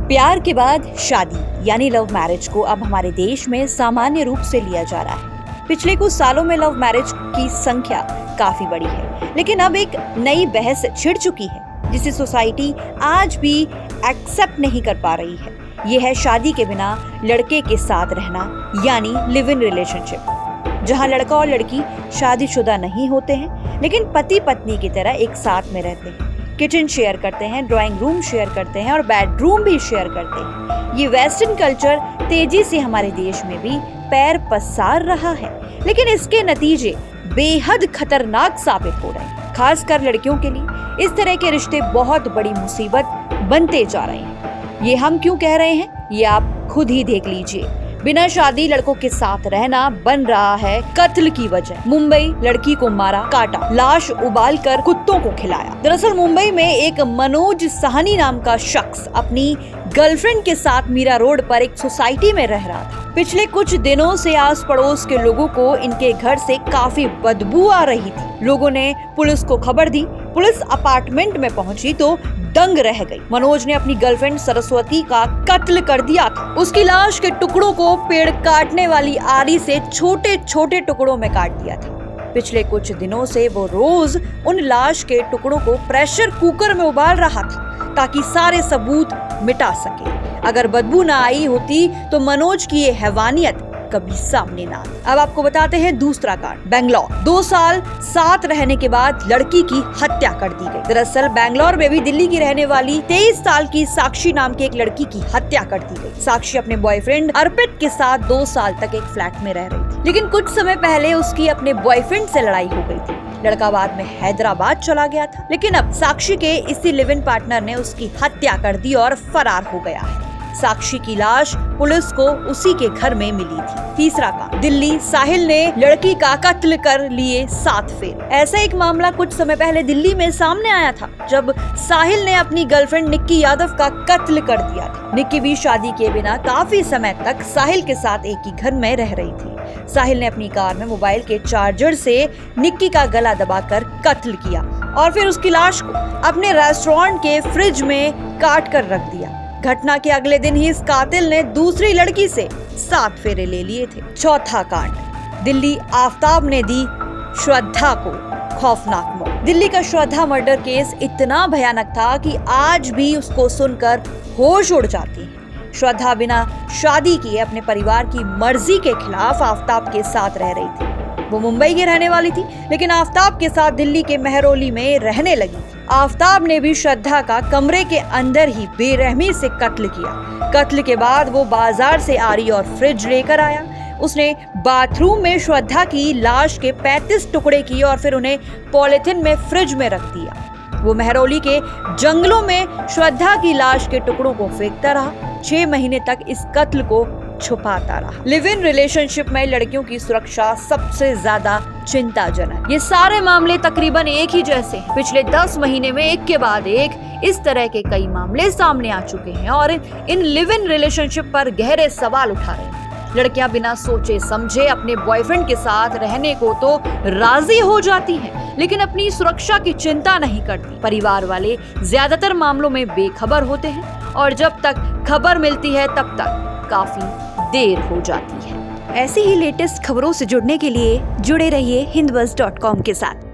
प्यार के बाद शादी यानी लव मैरिज को अब हमारे देश में सामान्य रूप से लिया जा रहा है। पिछले कुछ सालों में लव मैरिज की संख्या काफी बढ़ी है, लेकिन अब एक नई बहस छिड़ चुकी है जिसे सोसाइटी आज भी एक्सेप्ट नहीं कर पा रही है। ये है शादी के बिना लड़के के साथ रहना यानी लिव इन रिलेशनशिप, जहां लड़का और लड़की शादीशुदा नहीं होते हैं लेकिन पति पत्नी की तरह एक साथ में रहते हैं। किचन शेयर करते हैं, ड्राइंग रूम शेयर करते हैं और बेडरूम भी शेयर करते हैं। ये वेस्टर्न कल्चर तेजी से हमारे देश में भी पैर पसार रहा है, लेकिन इसके नतीजे बेहद खतरनाक साबित हो रहे हैं। खासकर लड़कियों के लिए इस तरह के रिश्ते बहुत बड़ी मुसीबत बनते जा रहे हैं। ये हम क्यों कह रहे हैं, ये आप खुद ही देख लीजिए। बिना शादी लड़कों के साथ रहना बन रहा है कत्ल की वजह। मुंबई, लड़की को मारा, काटा, लाश उबालकर कुत्तों को खिलाया। दरअसल मुंबई में एक मनोज साहनी नाम का शख्स अपनी गर्लफ्रेंड के साथ मीरा रोड पर एक सोसाइटी में रह रहा था। पिछले कुछ दिनों से आस पड़ोस के लोगों को इनके घर से काफी बदबू आ रही थी। लोगों ने पुलिस को खबर दी। पुलिस अपार्टमेंट में पहुंची तो दंग रह गई। मनोज ने अपनी गर्लफ्रेंड सरस्वती का कत्ल कर दिया था। उसकी लाश के टुकड़ों को पेड़ काटने वाली आरी से छोटे छोटे टुकड़ों में काट दिया था। पिछले कुछ दिनों से वो रोज उन लाश के टुकड़ों को प्रेशर कुकर में उबाल रहा था ताकि सारे सबूत मिटा सके। अगर बदबू ना आई होती तो मनोज की ये हैवानियत कभी सामने ना आती। अब आपको बताते हैं दूसरा कांड। बेंगलोर, 2 साल साथ रहने के बाद लड़की की हत्या कर दी गई। दरअसल बेंगलोर में भी दिल्ली की रहने वाली 23 साल की साक्षी नाम की एक लड़की की हत्या कर दी गई। साक्षी अपने बॉयफ्रेंड अर्पित के साथ 2 साल तक एक फ्लैट में रह रही थी, लेकिन कुछ समय पहले उसकी अपने बॉयफ्रेंड से लड़ाई हो गई थी। लड़का बाद में हैदराबाद चला गया था, लेकिन अब साक्षी के इसी लिव इन पार्टनर ने उसकी हत्या कर दी और फरार हो गया है। साक्षी की लाश पुलिस को उसी के घर में मिली थी। तीसरा कांड, दिल्ली, साहिल ने लड़की का कत्ल कर लिए 7 फेरे। ऐसा एक मामला कुछ समय पहले दिल्ली में सामने आया था, जब साहिल ने अपनी गर्लफ्रेंड निक्की यादव का कत्ल कर दिया था। निक्की भी शादी के बिना काफी समय तक साहिल के साथ एक ही घर में रह रही थी। साहिल ने अपनी कार में मोबाइल के चार्जर से निक्की का गला दबाकर कत्ल किया और फिर उसकी लाश को अपने रेस्टोरेंट के फ्रिज में काट कर रख दिया। घटना के अगले दिन ही इस कातिल ने दूसरी लड़की से 7 फेरे ले लिए थे। चौथा कांड, दिल्ली, आफ्ताब ने दी श्रद्धा को खौफनाक मौत। दिल्ली का श्रद्धा मर्डर केस इतना भयानक था कि आज भी उसको सुनकर होश उड़ जाती है। श्रद्धा बिना शादी किए अपने परिवार की मर्जी के खिलाफ आफ्ताब के साथ रह रही थी। वो मुंबई की रहने वाली थी, लेकिन आफ्ताब के साथ दिल्ली के मेहरौली में रहने लगी थी। आफ्ताब ने भी श्रद्धा का कमरे के अंदर ही बेरहमी से कत्ल किया। कत्ल के बाद वो बाजार से आरी और फ्रिज लेकर आया। उसने बाथरूम में श्रद्धा की लाश के 35 टुकड़े किए और फिर उन्हें पॉलिथीन में फ्रिज में रख दिया। वो मेहरौली के जंगलों में श्रद्धा की लाश के टुकड़ों को फेंकता रहा। 6 महीने तक इस कत्ल को छुपाता रहा। लिव इन रिलेशनशिप में लड़कियों की सुरक्षा सबसे ज्यादा चिंताजनक। ये सारे मामले तकरीबन एक ही जैसे हैं। पिछले 10 महीने में एक के बाद एक इस तरह के कई मामले सामने आ चुके हैं और इन लिव इन रिलेशनशिप पर गहरे सवाल उठा रहे हैं। लड़कियां बिना सोचे समझे अपने बॉयफ्रेंड के साथ रहने को तो राजी हो जाती हैं, लेकिन अपनी सुरक्षा की चिंता नहीं करती। परिवार वाले ज्यादातर मामलों में बेखबर होते हैं और जब तक खबर मिलती है तब तक काफी देर हो जाती है। ऐसी ही लेटेस्ट खबरों से जुड़ने के लिए जुड़े रहिए हिंदबज़.com के साथ।